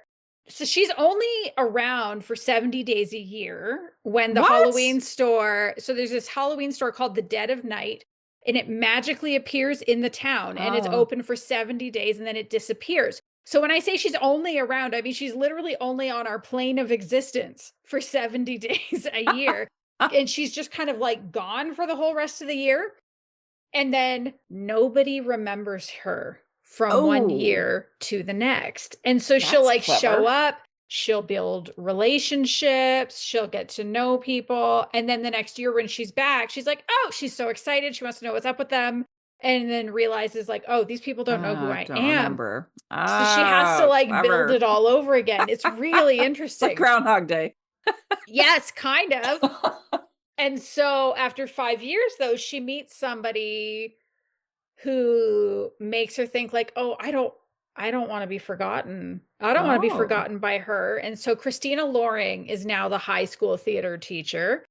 So she's only around for 70 days a year when the What? Halloween store. So there's this Halloween store called the Dead of Night, and it magically appears in the town and it's Oh. open for 70 days and then it disappears. So when I say she's only around, I mean, she's literally only on our plane of existence for 70 days a year. And she's just kind of like gone for the whole rest of the year. And then nobody remembers her from one Oh, year to the next. And so she'll that's like show clever. up, she'll build relationships, she'll get to know people. And then the next year when she's back, she's like, oh, she's so excited. She wants to know what's up with them. And then realizes like, oh, these people don't know who I Don't am. remember. So she has to like build Clever. it all over again. It's really It's like interesting. Groundhog Day. Yes, kind of. And so after 5 years, though, she meets somebody who makes her think like, oh, I don't want to be forgotten. I don't want to be Oh. forgotten by her. And so Christina Loring is now the high school theater teacher.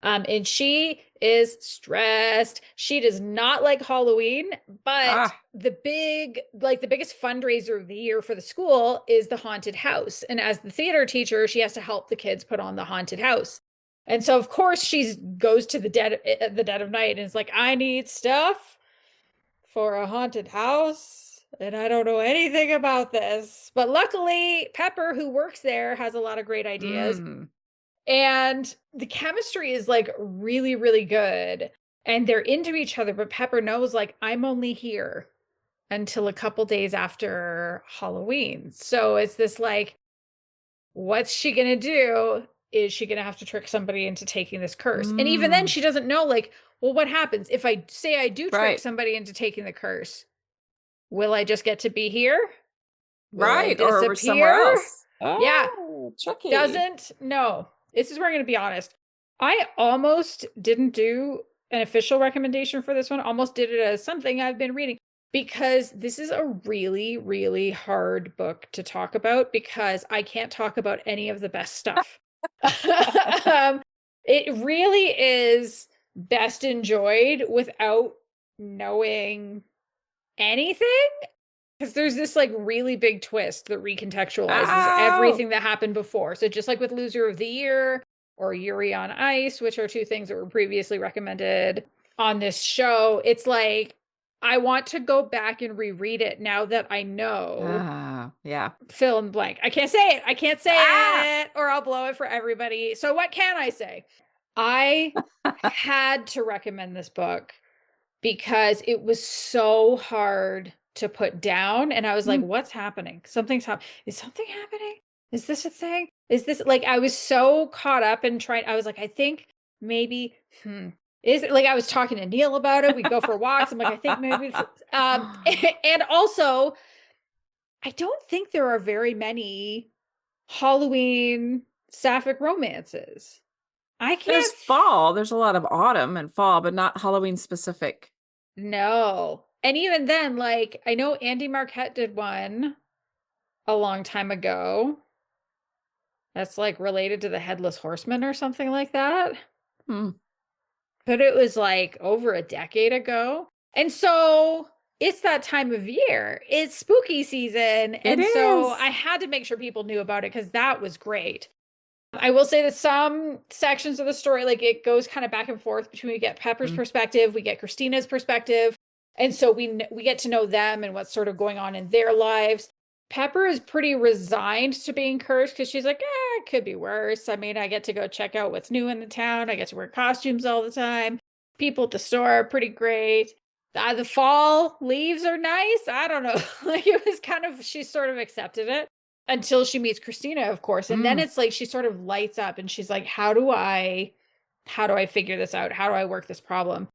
And she is stressed. She does not like Halloween, but the biggest fundraiser of the year for the school is the haunted house. And as the theater teacher, she has to help the kids put on the haunted house. And so of course she goes to the dead of night and is like, I need stuff for a haunted house, and I don't know anything about this. But luckily, Pepper, who works there, has a lot of great ideas. And the chemistry is like really, really good. And they're into each other, but Pepper knows like, I'm only here until a couple days after Halloween. So it's this like, what's she going to do? Is she going to have to trick somebody into taking this curse? And even then, she doesn't know, like, well, what happens if I say I do trick somebody into taking the curse? Will I just get to be here? Will I disappear? Or somewhere else. Yeah. Tricky. Doesn't know. This is where I'm going to be honest. I almost didn't do an official recommendation for this one. Almost did it as something I've been reading because this is a really, really hard book to talk about because I can't talk about any of the best stuff. It really is best enjoyed without knowing anything, because there's this like really big twist that recontextualizes everything that happened before. So just like with Loser of the Year or Yuri on Ice, which are 2 things that were previously recommended on this show, it's like I want to go back and reread it now that I know. Yeah. Fill in the blank. I can't say it, or I'll blow it for everybody. So what can I say? I had to recommend this book because it was so hard to put down. And I was like, what's happening? Something's happening. Is something happening? Is this a thing? Is this like, I was so caught up in trying. I was like, I think maybe, is it like, I was talking to Neil about it. We'd go for walks. I'm like, I think maybe, and also I don't think there are very many Halloween sapphic romances. I can't. There's fall. There's a lot of autumn and fall, but not Halloween specific. No. And even then, like, I know Andy Marquette did one a long time ago. That's like related to the Headless Horseman or something like that. But it was like over a decade ago. And so it's that time of year. It's spooky season. It And so is. I had to make sure people knew about it because that was great. I will say that some sections of the story, like it goes kind of back and forth between we get Pepper's perspective, we get Christina's perspective. And so we get to know them and what's sort of going on in their lives. Pepper is pretty resigned to being cursed because she's like, it could be worse. I mean, I get to go check out what's new in the town. I get to wear costumes all the time. People at the store are pretty great. The fall leaves are nice. I don't know. Like it was kind of, she sort of accepted it until she meets Christina, of course. And then it's like she sort of lights up and she's like, how do I figure this out? How do I work this problem?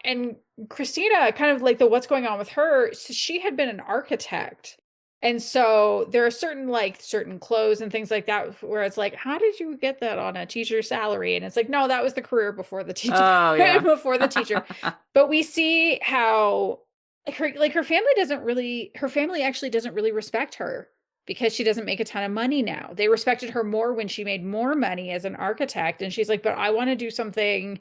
And Christina, kind of like the what's going on with her, so she had been an architect. And so there are certain clothes and things like that where it's like, how did you get that on a teacher's salary? And it's like, no, that was the career before the teacher. Oh, yeah. Before the teacher. But we see how her family actually doesn't really respect her because she doesn't make a ton of money now. They respected her more when she made more money as an architect. And she's like, but I want to do something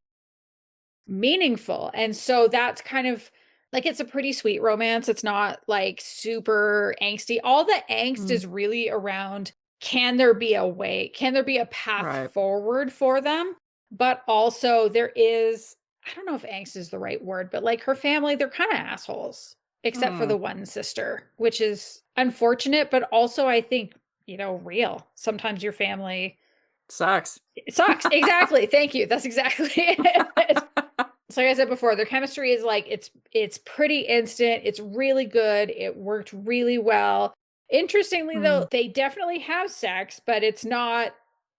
meaningful. And so that's kind of like, it's a pretty sweet romance. It's not like super angsty. All the angst is really around, can there be a way? Can there be a path forward for them? But also there is, I don't know if angst is the right word, but like her family, they're kind of assholes, except for the one sister, which is unfortunate, but also I think, real. Sometimes your family sucks. It sucks. Exactly. Thank you. That's exactly it. So like I said before, their chemistry is like, it's pretty instant. It's really good. It worked really well. Interestingly, though, they definitely have sex, but it's not,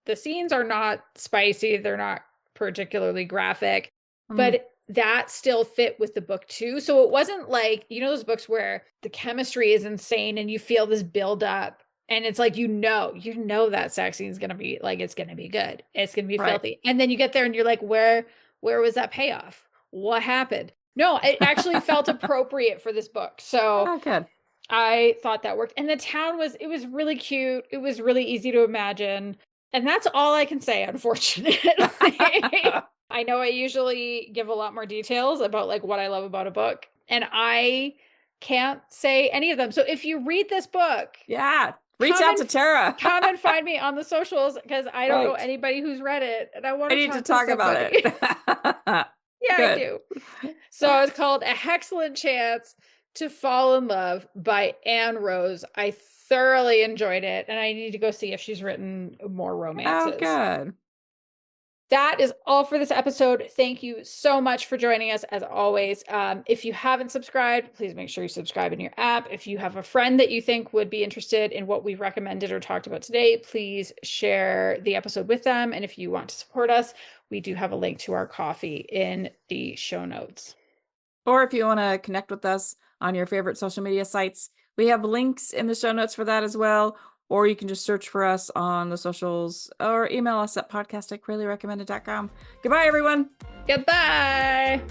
the scenes are not spicy. They're not particularly graphic, but that still fit with the book too. So it wasn't like, those books where the chemistry is insane and you feel this build up and it's like, that sex scene is going to be like, it's going to be good. It's going to be filthy. And then you get there and you're like, where was that payoff? What happened? No, it actually felt appropriate for this book. So good. I thought that worked. And the town it was really cute. It was really easy to imagine. And that's all I can say, unfortunately. I know I usually give a lot more details about like what I love about a book, and I can't say any of them. So if you read this book, reach out to Tara. Come and find me on the socials because I don't know anybody who's read it, and I want to need to talk about it. Yeah, I do. So it's called A Hexcellent Chance to Fall in Love by Anne Rose. I thoroughly enjoyed it, and I need to go see if she's written more romances. Oh, good. That is all for this episode. Thank you so much for joining us, as always. If you haven't subscribed, please make sure you subscribe in your app. If you have a friend that you think would be interested in what we've recommended or talked about today, please share the episode with them. And if you want to support us, we do have a link to our coffee in the show notes. Or if you want to connect with us on your favorite social media sites, we have links in the show notes for that as well. Or you can just search for us on the socials or email us at podcast@crayleyrecommended.com. Goodbye, everyone. Goodbye.